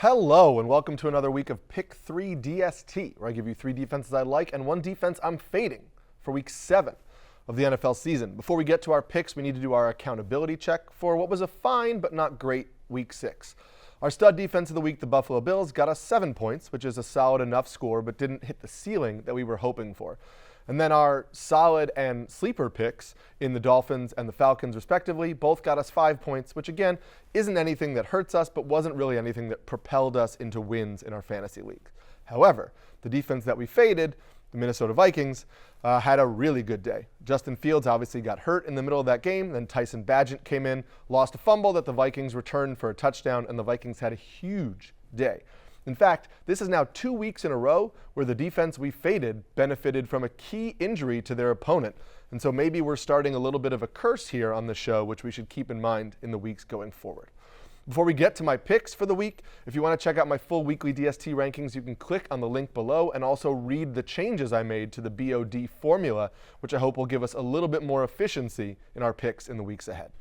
Hello, and welcome to another week of Pick 3 DST, where I give you 3 defenses I like and 1 defense I'm fading for Week 7 of the NFL season. Before we get to our picks, we need to do our accountability check for what was a fine but not great Week 6. Our stud defense of the week, the Buffalo Bills, got us 7 points, which is a solid enough score, but didn't hit the ceiling that we were hoping for. And then our solid and sleeper picks in the Dolphins and the Falcons, respectively, both got us 5 points, which again, isn't anything that hurts us, but wasn't really anything that propelled us into wins in our fantasy league. However, the defense that we faded, the Minnesota Vikings, had a really good day. Justin Fields obviously got hurt in the middle of that game. Then Tyson Bagent came in, lost a fumble that the Vikings returned for a touchdown, and the Vikings had a huge day. In fact, this is now 2 weeks in a row where the defense we faded benefited from a key injury to their opponent. And so maybe we're starting a little bit of a curse here on the show, which we should keep in mind in the weeks going forward. Before we get to my picks for the week, if you want to check out my full weekly DST rankings, you can click on the link below and also read the changes I made to the BOD formula, which I hope will give us a little bit more efficiency in our picks in the weeks ahead.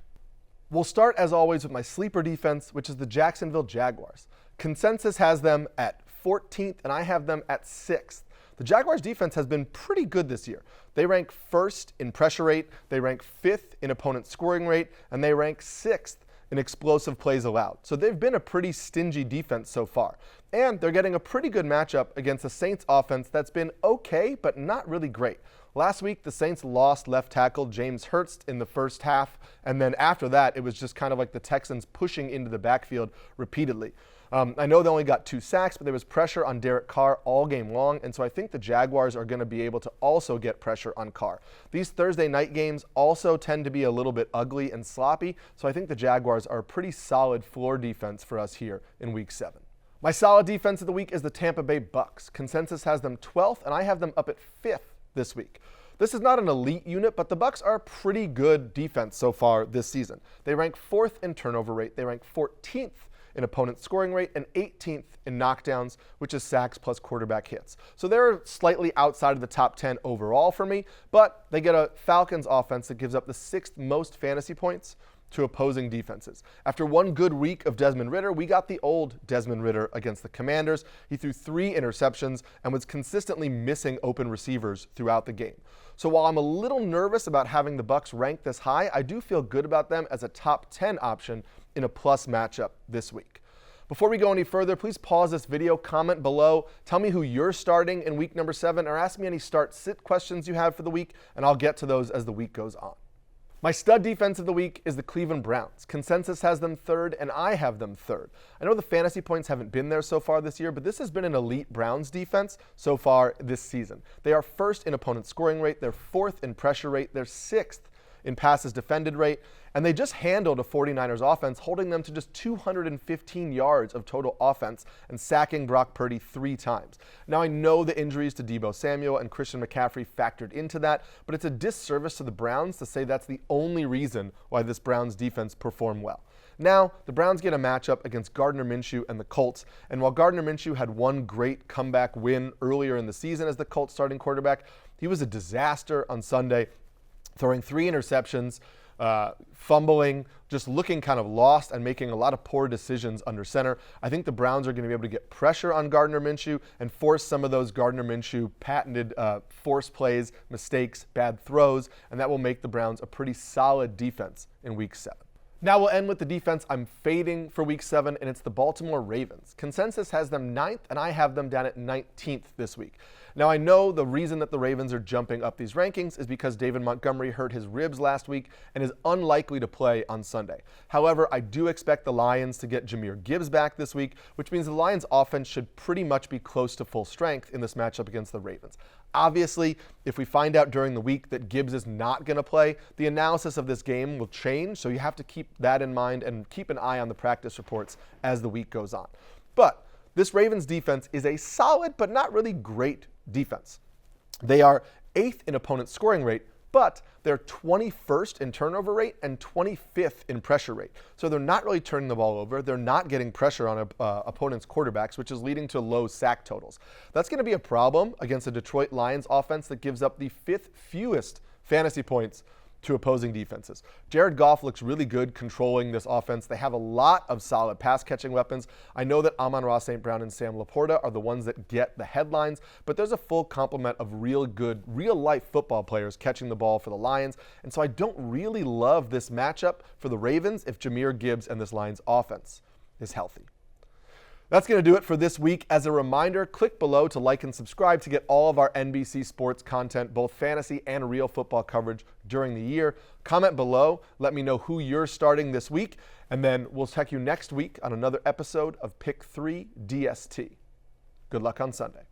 We'll start, as always, with my sleeper defense, which is the Jacksonville Jaguars. Consensus has them at 14th, and I have them at 6th. The Jaguars defense has been pretty good this year. They rank 1st in pressure rate, they rank 5th in opponent scoring rate, and they rank 6th in explosive plays allowed. So they've been a pretty stingy defense so far. And they're getting a pretty good matchup against the Saints offense that's been okay, but not really great. Last week, the Saints lost left tackle James Hurst in the first half, and then after that, it was just kind of like the Texans pushing into the backfield repeatedly. I know they only got 2 sacks, but there was pressure on Derek Carr all game long, and so I think the Jaguars are going to be able to also get pressure on Carr. These Thursday night games also tend to be a little bit ugly and sloppy, so I think the Jaguars are a pretty solid floor defense for us here in Week 7. My solid defense of the week is the Tampa Bay Bucs. Consensus has them 12th, and I have them up at 5th this week. This is not an elite unit, but the Bucs are a pretty good defense so far this season. They rank 4th in turnover rate, they rank 14th in opponent scoring rate, and 18th in knockdowns, which is sacks plus quarterback hits. So they're slightly outside of the top 10 overall for me, but they get a Falcons offense that gives up the 6th most fantasy points to opposing defenses. After one good week of Desmond Ridder, we got the old Desmond Ridder against the Commanders. He threw 3 interceptions and was consistently missing open receivers throughout the game. So while I'm a little nervous about having the Bucs ranked this high, I do feel good about them as a top 10 option in a plus matchup this week. Before we go any further, please pause this video, comment below, tell me who you're starting in week number 7, or ask me any start-sit questions you have for the week, and I'll get to those as the week goes on. My stud defense of the week is the Cleveland Browns. Consensus has them 3rd, and I have them 3rd. I know the fantasy points haven't been there so far this year, but this has been an elite Browns defense so far this season. They are 1st in opponent scoring rate, they're 4th in pressure rate, they're 6th in passes defended rate, and they just handled a 49ers offense, holding them to just 215 yards of total offense and sacking Brock Purdy 3 times. Now, I know the injuries to Deebo Samuel and Christian McCaffrey factored into that, but it's a disservice to the Browns to say that's the only reason why this Browns defense performed well. Now, the Browns get a matchup against Gardner Minshew and the Colts, and while Gardner Minshew had one great comeback win earlier in the season as the Colts starting quarterback, he was a disaster on Sunday, throwing 3 interceptions, fumbling, just looking kind of lost and making a lot of poor decisions under center. I think the Browns are going to be able to get pressure on Gardner Minshew and force some of those Gardner Minshew patented force plays, mistakes, bad throws, and that will make the Browns a pretty solid defense in Week 7. Now we'll end with the defense I'm fading for Week 7, and it's the Baltimore Ravens. Consensus has them 9th, and I have them down at 19th this week. Now, I know the reason that the Ravens are jumping up these rankings is because David Montgomery hurt his ribs last week and is unlikely to play on Sunday. However, I do expect the Lions to get Jahmyr Gibbs back this week, which means the Lions' offense should pretty much be close to full strength in this matchup against the Ravens. Obviously, if we find out during the week that Gibbs is not going to play, the analysis of this game will change, so you have to keep that in mind and keep an eye on the practice reports as the week goes on. But this Ravens defense is a solid but not really great defense. They are 8th in opponent scoring rate, but they're 21st in turnover rate and 25th in pressure rate. So they're not really turning the ball over. They're not getting pressure on opponents' quarterbacks, which is leading to low sack totals. That's going to be a problem against the Detroit Lions offense that gives up the 5th fewest fantasy points to opposing defenses. Jared Goff looks really good controlling this offense. They have a lot of solid pass-catching weapons. I know that Amon-Ra St. Brown and Sam Laporta are the ones that get the headlines, but there's a full complement of real good, real-life football players catching the ball for the Lions, and so I don't really love this matchup for the Ravens if Jahmyr Gibbs and this Lions offense is healthy. That's going to do it for this week. As a reminder, click below to like and subscribe to get all of our NBC Sports content, both fantasy and real football coverage during the year. Comment below. Let me know who you're starting this week. And then we'll check you next week on another episode of Pick 3 DST. Good luck on Sunday.